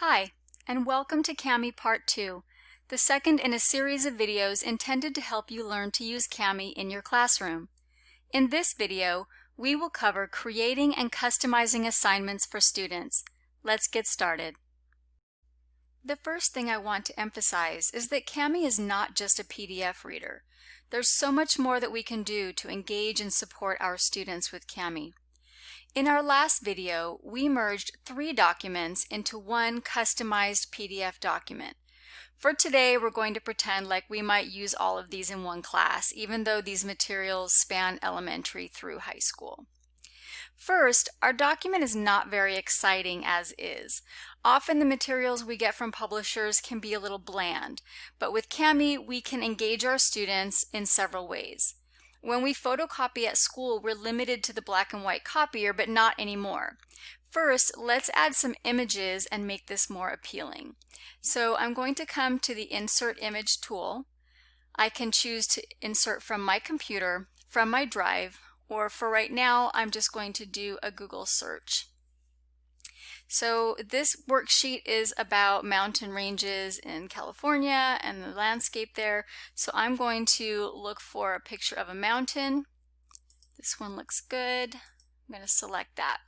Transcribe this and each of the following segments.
Hi, and welcome to Kami Part 2, the second in a series of videos intended to help you learn to use Kami in your classroom. In this video, we will cover creating and customizing assignments for students. Let's get started. The first thing I want to emphasize is that Kami is not just a PDF reader. There's so much more that we can do to engage and support our students with Kami. In our last video, we merged 3 documents into one customized PDF document. For today, we're going to pretend like we might use all of these in one class, even though these materials span elementary through high school. First, our document is not very exciting as is. Often the materials we get from publishers can be a little bland, but with Kami, we can engage our students in several ways. When we photocopy at school, we're limited to the black and white copier, but not anymore. First, let's add some images and make this more appealing. So I'm going to come to the Insert Image tool. I can choose to insert from my computer, from my drive, or for right now, I'm just going to do a Google search. So this worksheet is about mountain ranges in California and the landscape there. So I'm going to look for a picture of a mountain. This one looks good. I'm going to select that.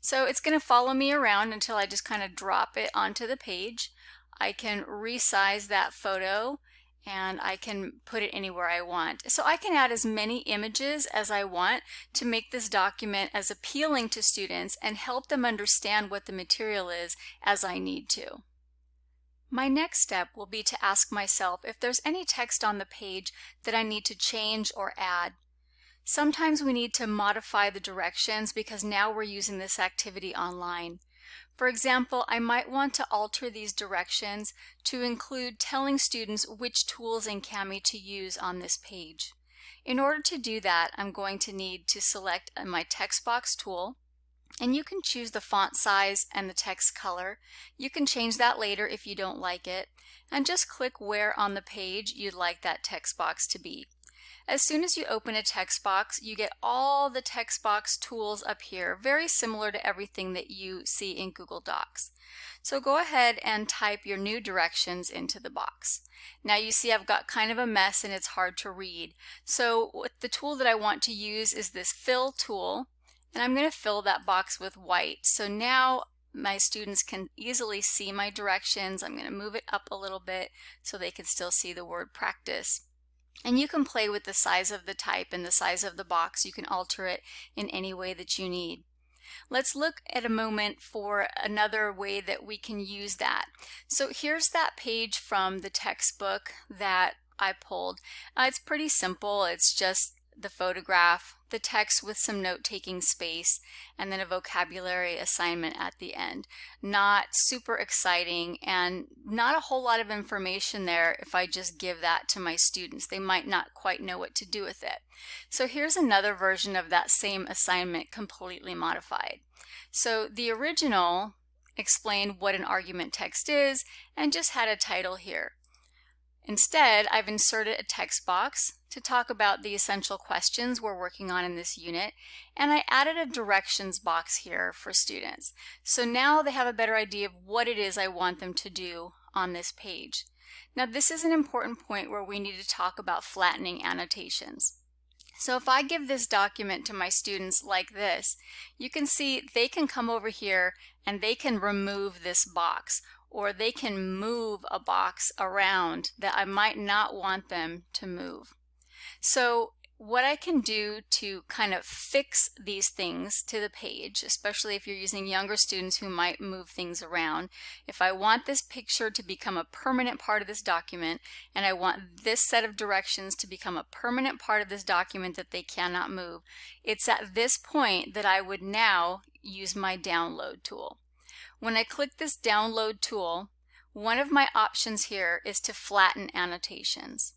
So it's going to follow me around until I just kind of drop it onto the page. I can resize that photo and I can put it anywhere I want. So I can add as many images as I want to make this document as appealing to students and help them understand what the material is as I need to. My next step will be to ask myself if there's any text on the page that I need to change or add. Sometimes we need to modify the directions because now we're using this activity online. For example, I might want to alter these directions to include telling students which tools in Kami to use on this page. In order to do that, I'm going to need to select my text box tool, and you can choose the font size and the text color. You can change that later if you don't like it, and just click where on the page you'd like that text box to be. As soon as you open a text box, you get all the text box tools up here, very similar to everything that you see in Google Docs. So go ahead and type your new directions into the box. Now you see I've got kind of a mess and it's hard to read. So the tool that I want to use is this fill tool, and I'm going to fill that box with white. So now my students can easily see my directions. I'm going to move it up a little bit so they can still see the word practice. And you can play with the size of the type and the size of the box. You can alter it in any way that you need. Let's look at a moment for another way that we can use that. So here's that page from the textbook that I pulled. It's pretty simple. It's just the photograph, the text with some note-taking space, and then a vocabulary assignment at the end. Not super exciting and not a whole lot of information there if I just give that to my students. They might not quite know what to do with it. So here's another version of that same assignment completely modified. So the original explained what an argument text is and just had a title here. Instead, I've inserted a text box to talk about the essential questions we're working on in this unit, and I added a directions box here for students. So now they have a better idea of what it is I want them to do on this page. Now this is an important point where we need to talk about flattening annotations. So if I give this document to my students like this, you can see they can come over here and they can remove this box, or they can move a box around that I might not want them to move. So what I can do to kind of fix these things to the page, especially if you're using younger students who might move things around, if I want this picture to become a permanent part of this document, and I want this set of directions to become a permanent part of this document that they cannot move, it's at this point that I would now use my download tool. When I click this download tool, one of my options here is to flatten annotations.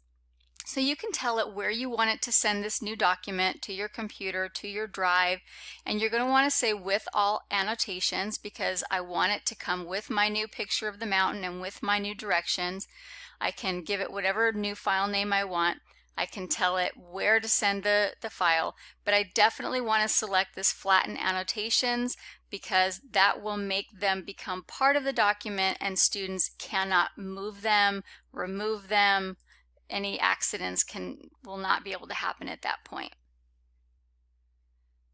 So you can tell it where you want it to send this new document, to your computer, to your drive, and you're going to want to say with all annotations because I want it to come with my new picture of the mountain and with my new directions. I can give it whatever new file name I want. I can tell it where to send the file, but I definitely want to select this flatten annotations because that will make them become part of the document and students cannot move them, remove them. Any accidents will not be able to happen at that point.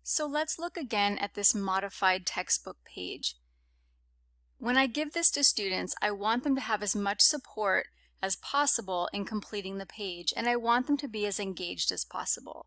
So let's look again at this modified textbook page. When I give this to students, I want them to have as much support as possible in completing the page, and I want them to be as engaged as possible.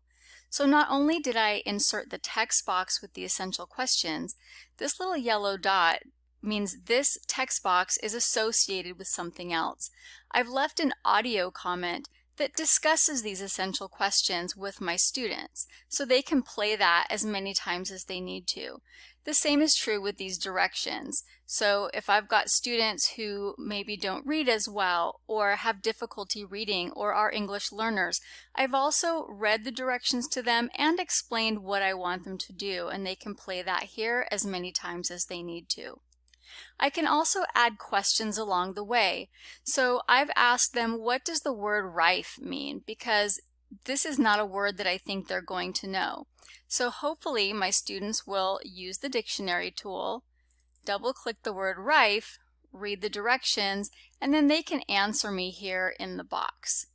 So not only did I insert the text box with the essential questions, this little yellow dot means this text box is associated with something else. I've left an audio comment that discusses these essential questions with my students, so they can play that as many times as they need to. The same is true with these directions. So if I've got students who maybe don't read as well or have difficulty reading or are English learners, I've also read the directions to them and explained what I want them to do, and they can play that here as many times as they need to. I can also add questions along the way. So I've asked them, what does the word rife mean? Because this is not a word that I think they're going to know. So hopefully my students will use the dictionary tool, double-click the word rife, read the directions, and then they can answer me here in the box.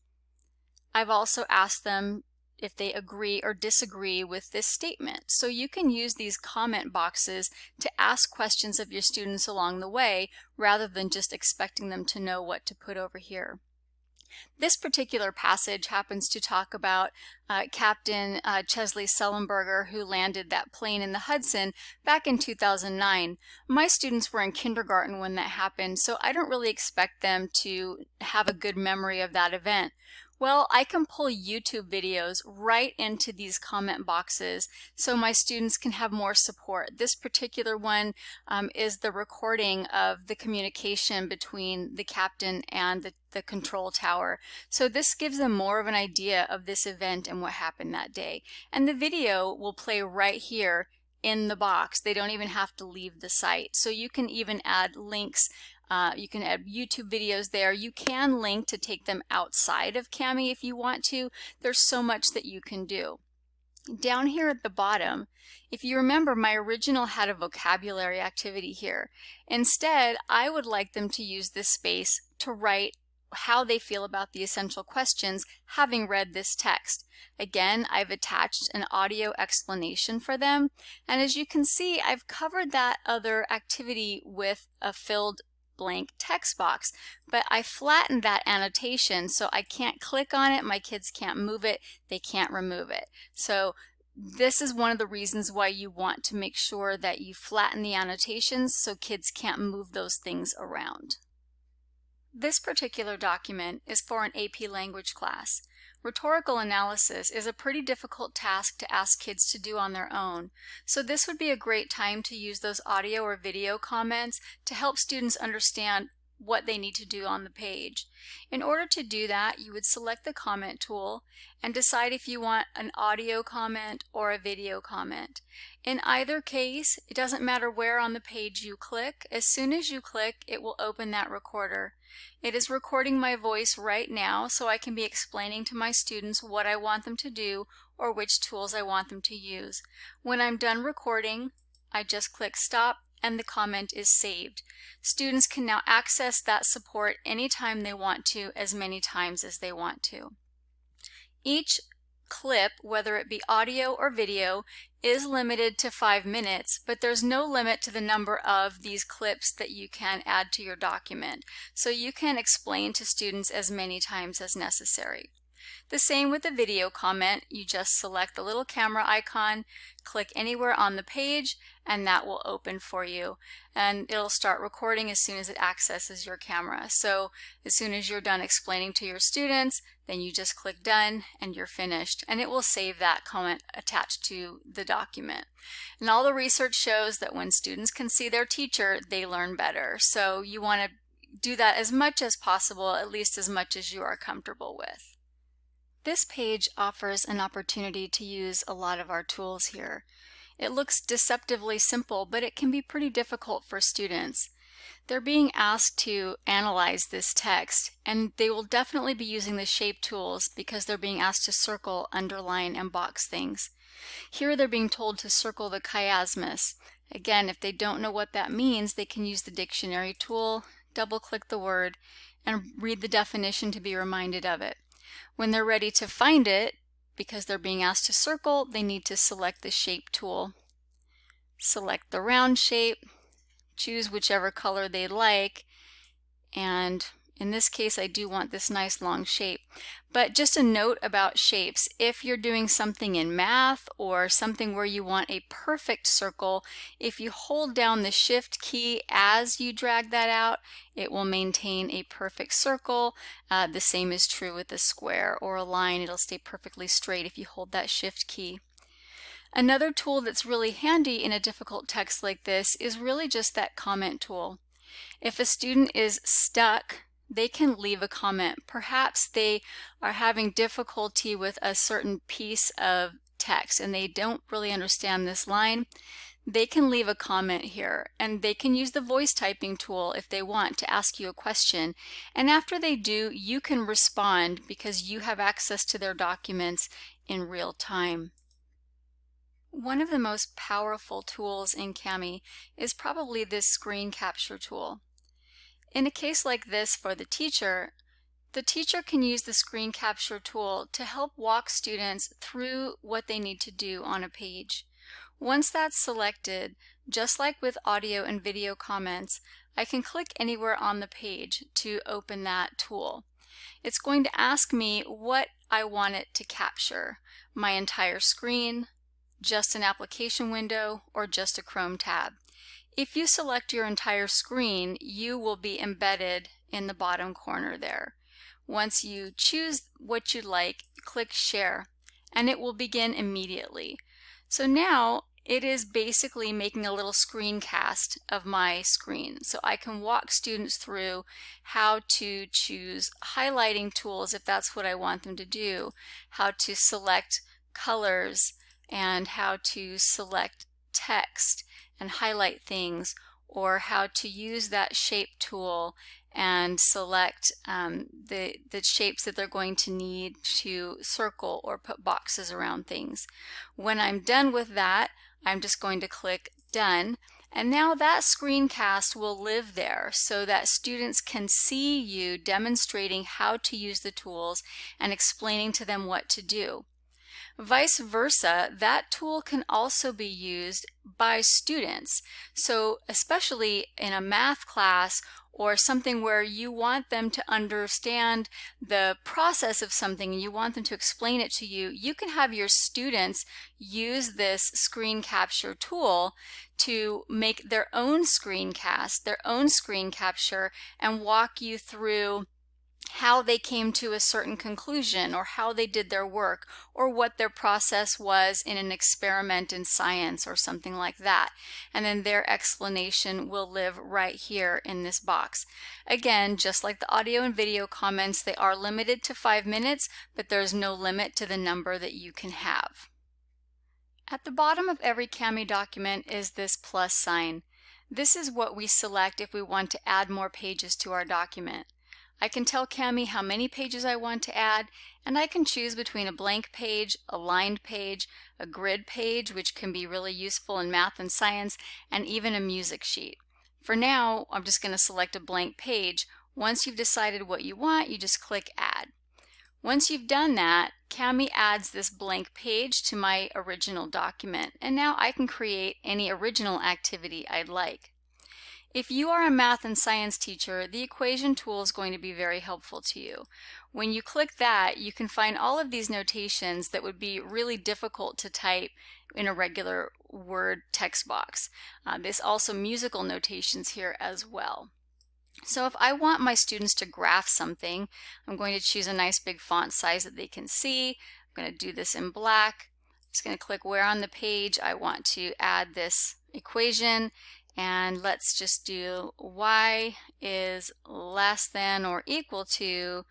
I've also asked them if they agree or disagree with this statement. So you can use these comment boxes to ask questions of your students along the way rather than just expecting them to know what to put over here. This particular passage happens to talk about Captain Chesley Sullenberger, who landed that plane in the Hudson back in 2009. My students were in kindergarten when that happened, so I don't really expect them to have a good memory of that event. Well, I can pull YouTube videos right into these comment boxes so my students can have more support. This particular one is the recording of the communication between the captain and the control tower. So this gives them more of an idea of this event and what happened that day. And the video will play right here in the box. They don't even have to leave the site. So you can even add links. You can add YouTube videos there. You can link to take them outside of Kami if you want to. There's so much that you can do. Down here at the bottom, if you remember, my original had a vocabulary activity here. Instead, I would like them to use this space to write how they feel about the essential questions having read this text. Again, I've attached an audio explanation for them, and as you can see, I've covered that other activity with a filled blank text box, but I flattened that annotation so I can't click on it, my kids can't move it, they can't remove it. So this is one of the reasons why you want to make sure that you flatten the annotations so kids can't move those things around. This particular document is for an AP language class. Rhetorical analysis is a pretty difficult task to ask kids to do on their own, so this would be a great time to use those audio or video comments to help students understand what they need to do on the page. In order to do that, you would select the comment tool and decide if you want an audio comment or a video comment. In either case, it doesn't matter where on the page you click. As soon as you click, it will open that recorder. It is recording my voice right now, so I can be explaining to my students what I want them to do or which tools I want them to use. When I'm done recording, I just click stop and the comment is saved. Students can now access that support anytime they want to, as many times as they want to. Each clip, whether it be audio or video, is limited to 5 minutes, but there's no limit to the number of these clips that you can add to your document. So you can explain to students as many times as necessary. The same with the video comment. You just select the little camera icon, click anywhere on the page, and that will open for you. And it'll start recording as soon as it accesses your camera. So as soon as you're done explaining to your students, then you just click done and you're finished. And it will save that comment attached to the document. And all the research shows that when students can see their teacher, they learn better. So you want to do that as much as possible, at least as much as you are comfortable with. This page offers an opportunity to use a lot of our tools here. It looks deceptively simple, but it can be pretty difficult for students. They're being asked to analyze this text, and they will definitely be using the shape tools because they're being asked to circle, underline, and box things. Here they're being told to circle the chiasmus, Again, if they don't know what that means, they can use the dictionary tool, double-click the word, and read the definition to be reminded of it. When they're ready to find it, because they're being asked to circle, they need to select the shape tool. Select the round shape, choose whichever color they like, and in this case I do want this nice long shape. But just a note about shapes, if you're doing something in math or something where you want a perfect circle, if you hold down the Shift key as you drag that out, it will maintain a perfect circle. The same is true with a square or a line. It'll stay perfectly straight if you hold that Shift key. Another tool that's really handy in a difficult text like this is really just that comment tool. If a student is stuck, they can leave a comment. Perhaps they are having difficulty with a certain piece of text and they don't really understand this line. They can leave a comment here, and they can use the voice typing tool if they want to ask you a question. And after they do, you can respond because you have access to their documents in real time. One of the most powerful tools in Kami is probably this screen capture tool. In a case like this for the teacher can use the screen capture tool to help walk students through what they need to do on a page. Once that's selected, just like with audio and video comments, I can click anywhere on the page to open that tool. It's going to ask me what I want it to capture: my entire screen, just an application window, or just a Chrome tab. If you select your entire screen, you will be embedded in the bottom corner there. Once you choose what you'd like, click Share, and it will begin immediately. So now it is basically making a little screencast of my screen. So I can walk students through how to choose highlighting tools if that's what I want them to do, how to select colors, and how to select text and highlight things, or how to use that shape tool and select the shapes that they're going to need to circle or put boxes around things. When I'm done with that, I'm just going to click Done, and now that screencast will live there so that students can see you demonstrating how to use the tools and explaining to them what to do. Vice versa, that tool can also be used by students. So especially in a math class or something where you want them to understand the process of something and you want them to explain it to you, you can have your students use this screen capture tool to make their own screencast, their own screen capture, and walk you through how they came to a certain conclusion, or how they did their work, or what their process was in an experiment in science or something like that. And then their explanation will live right here in this box. Again, just like the audio and video comments, they are limited to 5 minutes, but there's no limit to the number that you can have. At the bottom of every Kami document is this plus sign. This is what we select if we want to add more pages to our document. I can tell Kami how many pages I want to add, and I can choose between a blank page, a lined page, a grid page, which can be really useful in math and science, and even a music sheet. For now, I'm just going to select a blank page. Once you've decided what you want, you just click Add. Once you've done that, Kami adds this blank page to my original document, and now I can create any original activity I'd like. If you are a math and science teacher, the equation tool is going to be very helpful to you. When you click that, you can find all of these notations that would be really difficult to type in a regular Word text box. There's also musical notations here as well. So if I want my students to graph something, I'm going to choose a nice big font size that they can see. I'm going to do this in black. I'm just going to click where on the page I want to add this equation. And let's just do y is less than or equal to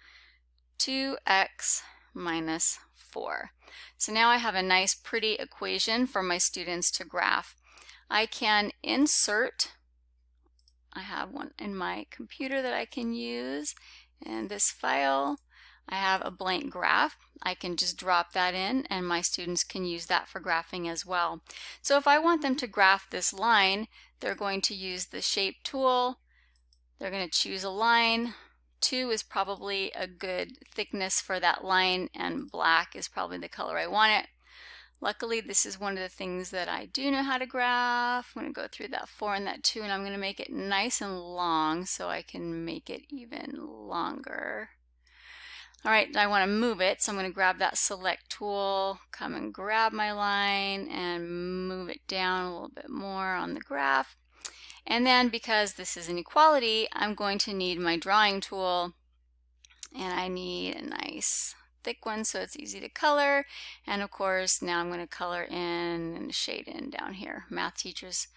2x minus 4. So now I have a nice pretty equation for my students to graph. I can insert, I have one in my computer that I can use, and this file, I have a blank graph. I can just drop that in and my students can use that for graphing as well. So if I want them to graph this line, they're going to use the shape tool. They're going to choose a line. 2 is probably a good thickness for that line, and black is probably the color I want it. Luckily, this is one of the things that I do know how to graph. I'm going to go through that 4 and that 2, and I'm going to make it nice and long so I can make it even longer. All right, I want to move it, so I'm going to grab that select tool, come and grab my line and move it down a little bit more on the graph. And then because this is an equality, I'm going to need my drawing tool, and I need a nice thick one so it's easy to color. And of course, now I'm going to color in and shade in down here. Math teachers,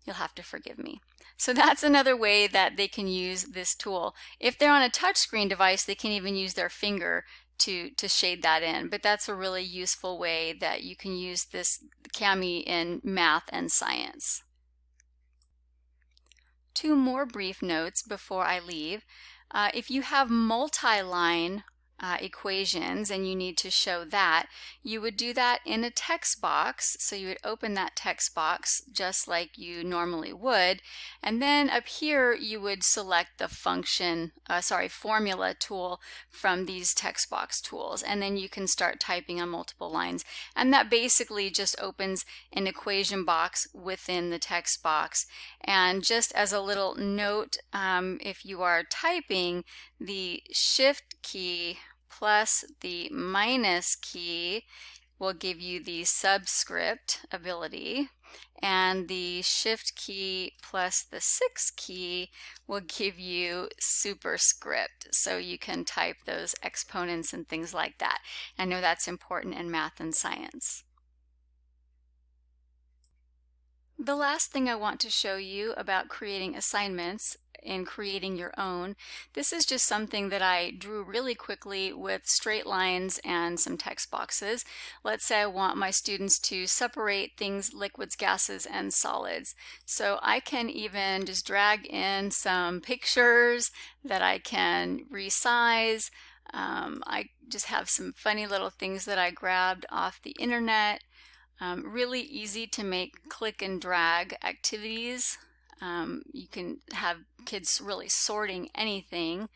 you'll have to forgive me. So that's another way that they can use this tool. If they're on a touchscreen device, they can even use their finger to shade that in. But that's a really useful way that you can use this Cami in math and science. 2 more brief notes before I leave. If you have multi-line equations and you need to show that, you would do that in a text box. So you would open that text box just like you normally would, and then up here you would select the formula tool from these text box tools, and then you can start typing on multiple lines, and that basically just opens an equation box within the text box. And just as a little note, if you are typing, the shift key plus the minus key will give you the subscript ability, and the shift key plus the 6 key will give you superscript, so you can type those exponents and things like that. I know that's important in math and science. The last thing I want to show you about creating assignments in creating your own, this is just something that I drew really quickly with straight lines and some text boxes. Let's say I want my students to separate things, liquids, gases, and solids. So I can even just drag in some pictures that I can resize. I just have some funny little things that I grabbed off the internet. Really easy to make click and drag activities. You can have kids really sorting anything.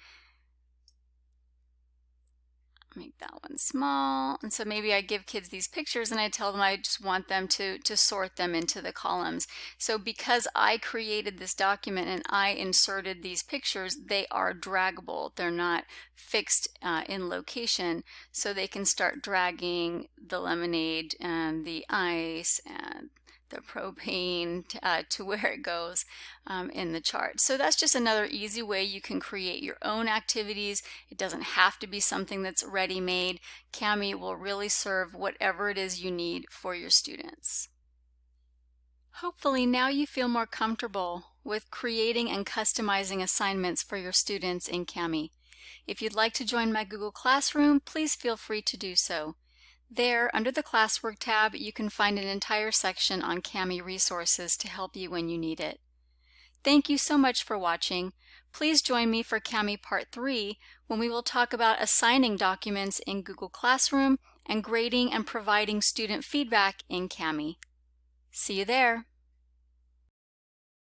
Make that one small. And so maybe I give kids these pictures and I tell them I just want them to sort them into the columns. So because I created this document and I inserted these pictures, they are draggable. They're not fixed in location. So they can start dragging the lemonade and the ice and the propane to where it goes in the chart. So that's just another easy way you can create your own activities. It doesn't have to be something that's ready-made. Cami will really serve whatever it is you need for your students. Hopefully now you feel more comfortable with creating and customizing assignments for your students in Cami. If you'd like to join my Google Classroom, please feel free to do so. There, under the Classwork tab, you can find an entire section on Cami resources to help you when you need it. Thank you so much for watching. Please join me for Cami Part 3 when we will talk about assigning documents in Google Classroom and grading and providing student feedback in Cami. See you there.